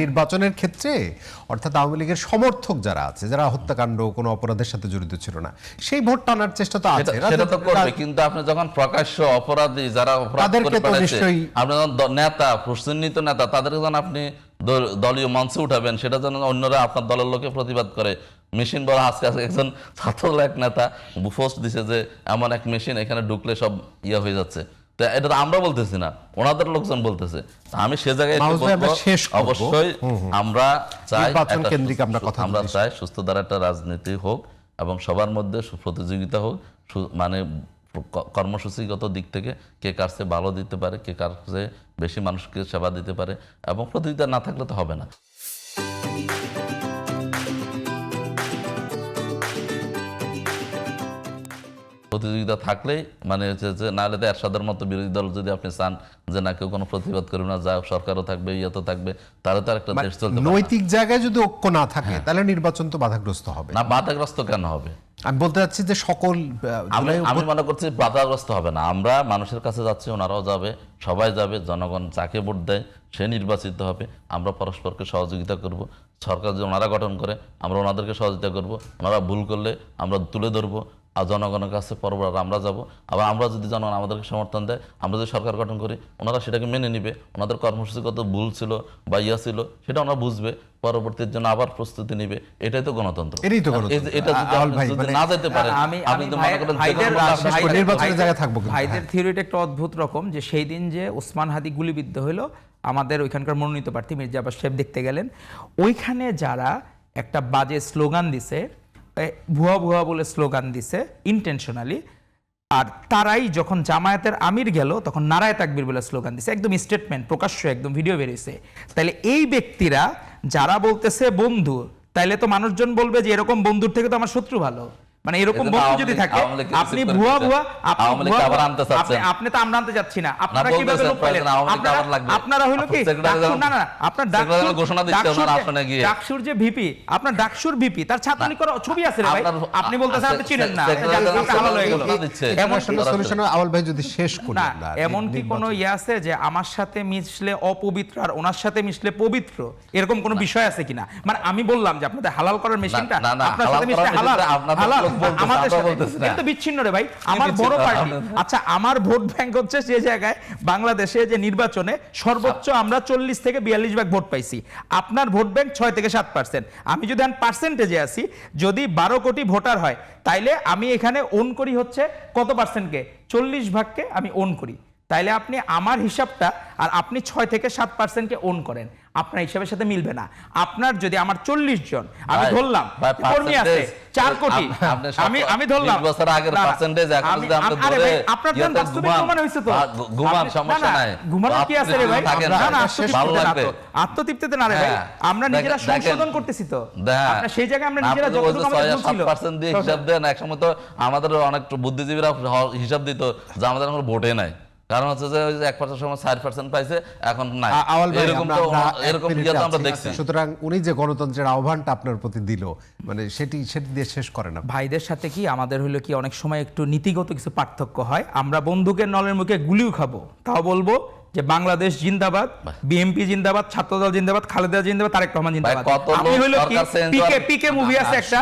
নির্বাচনের ক্ষেত্রে অর্থাৎ আওয়ামী লীগের সমর্থক যারা আছে, যারা হত্যাকাণ্ড কোনো অপরাধের সাথে জড়িত ছিল না, সেই ভোট টানার চেষ্টা তো আছে, সেটা তো করবে। কিন্তু আপনি যখন প্রকাশ্য অপরাধী যারা অপরাধ করে ফেলেছে, আপনি যখন নেতা, প্রসন্নিত নেতা, তাদেরকে যখন আপনি দলীয় মঞ্চে উঠাবেন, সেটা যেন অন্যরা আপনার দলের লোকে প্রতিবাদ করে। মেশিন বলা, আজকে একজন ছাত্রদল এক নেতা পোস্ট দিছে যে এমন এক মেশিন এখানে ঢুকলে সব ইয়ে হয়ে যাচ্ছে। এটা তো আমরা বলতেছি না, ওনাদের লোকজন বলতেছে। আমি সে জায়গায় অবশ্যই আমরা চাই সুস্থ ধারা একটা রাজনীতি হোক এবং সবার মধ্যে প্রতিযোগিতা হোক, মানে কর্মসূচিগত দিক থেকে কে কার চেয়ে ভালো দিতে পারে, কে কার চেয়ে বেশি মানুষকে সেবা দিতে পারে, এবং প্রতিযোগিতা না থাকলে তো হবে না। প্রতিযোগিতা থাকলেই মানে হচ্ছে যে, নাহলে তো এরশাদের মতো বিরোধী দল যদি আপনি চান যে না কেউ কোনো প্রতিবাদ করবে না, যা সরকারও থাকবে, ইয়েতো থাকবে, তাহলে তো একটা দেশ চলতে পারে। নৈতিক জায়গায় যদি ঐক্য না থাকে তাহলে নির্বাচন তো বাধাগ্রস্ত হবে না। বাধাগ্রস্ত কেন হবে? আমি বলতে চাচ্ছি যে সকল, আমি মনে করছি বাধাগ্রস্ত হবে না। আমরা মানুষের কাছে যাচ্ছি, ওনারাও যাবে, সবাই যাবে। জনগণ যাকে ভোট দেয় সে নির্বাচিত হবে। আমরা পরস্পরকে সহযোগিতা করব। সরকার যদি ওনারা গঠন করে, আমরা ওনাদেরকে সহযোগিতা করব। ওনারা ভুল করলে আমরা তুলে ধরবো, আর জনগণের কাছে পরবর্তী আমরা যাব। আবার আমরা যদি জনগণ আমাদেরকে সমর্থন দেয়, আমরা যদি সরকার গঠন করি, ওনারা সেটাকে মেনে নিবে। ওনাদের কর্মসূচিগত ভুল ছিল বা ইয়া ছিল, সেটা ওনারা বুঝবে, পরবর্তীর জন্য আবার প্রস্তুতি নিবে। এটাই তো গণতন্ত্র। এটা যদি না যেতে পারে, ভাইদের থিওরিটা একটা অদ্ভুত রকম, যে সেই দিন যে ওসমান হাদি গুলিবিদ্ধ হইল, আমাদের ওইখানকার মনোনীত প্রার্থী মির্জা আব্বাস সাহেব দেখতে গেলেন, ওইখানে যারা একটা বাজে স্লোগান দিছে, ভুয়া ভুয়া বলে স্লোগান দিছে ইন্টেনশনালি, আর তারাই যখন জামায়াতের আমির গেল তখন নারায়ে তাকবীর বলে স্লোগান দিছে, একদম স্টেটমেন্ট প্রকাশ্য, একদম ভিডিও বেরিয়েছে। তাইলে এই ব্যক্তিরা যারা বলতেছে বন্ধু, তাইলে তো মানুষজন বলবে যে এরকম বন্ধুর থেকে তো আমার শত্রু ভালো। মানে এরকম বন্ধু যদি থাকে, আপনি ভুয়া ভুয়া আপনি তো আমরা আনতে যাচ্ছি না। আপনারা কিভাবে লোক পাইলেন? আপনারা হইলো কি না না, আপনার ডাকসুর যে ভিপি, আপনার ডাকসুর ভিপি, তার ছাত্রলীগ করার ছবি আছে রে ভাই। আপনি বলতেছেন আপনি চিনেন না, হালাল হয়ে গেল। এমন সলিউশন আওয়াল ভাই যদি শেষ করেন না, এমন কি কোনো ইয়ে আছে যে আমার সাথে মিশলে অপবিত্র আর ওনার সাথে মিশলে পবিত্র, এরকম কোনো বিষয় আছে কিনা? মানে আমি বললাম যে আপনাদের হালাল করার মেশিনটা আপনার সাথে মিশলে হালাল, হালাল আমাদের সাথে কিন্তু বিচ্ছিন্ন রে ভাই। আমার বড় পার্টি, আচ্ছা আমার ভোট ব্যাংক হচ্ছে যে জায়গায় বাংলাদেশে যে নির্বাচনে সর্বোচ্চ আমরা 40 থেকে 42 ভোট পাইছি, আপনার ভোট ব্যাংক 6 থেকে 7%। আমি যদি পার্সেন্টেজে আসি, যদি 12 কোটি ভোটার হয়, তাইলে আমি এখানে ওন করি হচ্ছে কত পার্সেন্টকে? 40 ভাগকে আমি ওন করি। তাইলে আপনি আমার হিসাবটা আর আপনি 6 থেকে 7%কে ওন করেন, আপনার হিসাবের সাথে মিলবে না। আপনার যদি আমার 40 জন, আমি ধরলাম কর্মী আছে 4 কোটি, আমি ধরলাম 20 বছর আগের পার্সেন্টেজ, এখন যদি আমরা ধরে আপনার জন্য বাস্তবিক প্রমাণ হইছে তো ঘুমান সমস্যা নাই। ঘুমানো কি আছে রে ভাই? না না, আত্মতৃপ্তিতে না রে ভাই, আমরা নিজেরা সংশোধন করতেছি তো। আপনি সেই জায়গায় আমরা নিজেরা যতটুকু আমাদের ভুল ছিল 7% দিয়ে হিসাব দেন। একসময় তো আমাদের অনেক বুদ্ধিজীবীরা হিসাব দিত যে আমাদের কোনো ভোটে নাই, কারণ হচ্ছে যে 1% সময় 4% পাইছে, এখন নাই। এরকম আমরা দেখছি। সুতরাং উনি যে গণতন্ত্রের আহ্বানটা আপনার প্রতি দিল, মানে সেটি দিয়ে শেষ করে না। ভাইদের সাথে কি আমাদের হলো কি অনেক সময় একটু নীতিগত কিছু পার্থক্য হয়। আমরা বন্দুকের নলের মুখে গুলিও খাবো, তাও বলবো যে বাংলাদেশ জিন্দাবাদ, বিএনপি জিন্দাবাদ, ছাত্রদল জিন্দাবাদ, খালেদা জিন্দাবাদ, তারেক রহমান জিন্দাবাদ। আমি হইলো কি পিকে মুভি আছে একটা,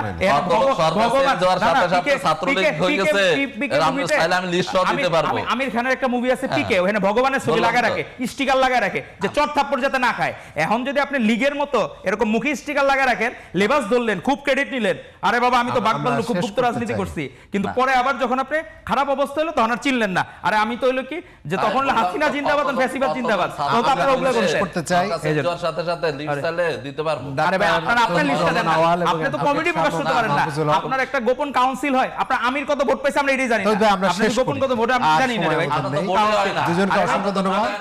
আমির খানের একটা মুভি আছে পিকে, ওখানে ভগবানের ছবি লাগায় রাখে, স্টিকার লাগায় রাখে যে চট থাপ্পড় যাতে না খায়। এখন যদি আপনি লীগের মতো এরকম মুখে স্টিকার লাগায় রাখেন, লেবাস ধরলেন, খুব ক্রেডিট নিলেন, আরে বাবা আমি তো বাকবাল্য খুব গুপ্ত রাজনীতি করছি, কিন্তু পরে আবার যখন আপনি খারাপ অবস্থা হলো তখন আর চিনলেন না। আরে আমি তো হইলো কি যে তখন হাসিনা জিন্দাবাদ, ফ্যাসিবাদ জিন্দাবাদ, তো আপনারা ওগুলা করতে চাই এর সাথে সাথে লিস্ট চাইলে দিতে পারবো। আরে ভাই আপনার লিস্টটা দেন না, আপনি তো কমিটি প্রকাশ করতে পারেন না। আপনার একটা গোপন কাউন্সিল হয়, আপনার আমির কত ভোট পাইছে আমরা এটাই জানি না, আপনি গোপন কত ভোট আপনি জানেন না রে ভাই। দুজনকে অসংখ্য ধন্যবাদ।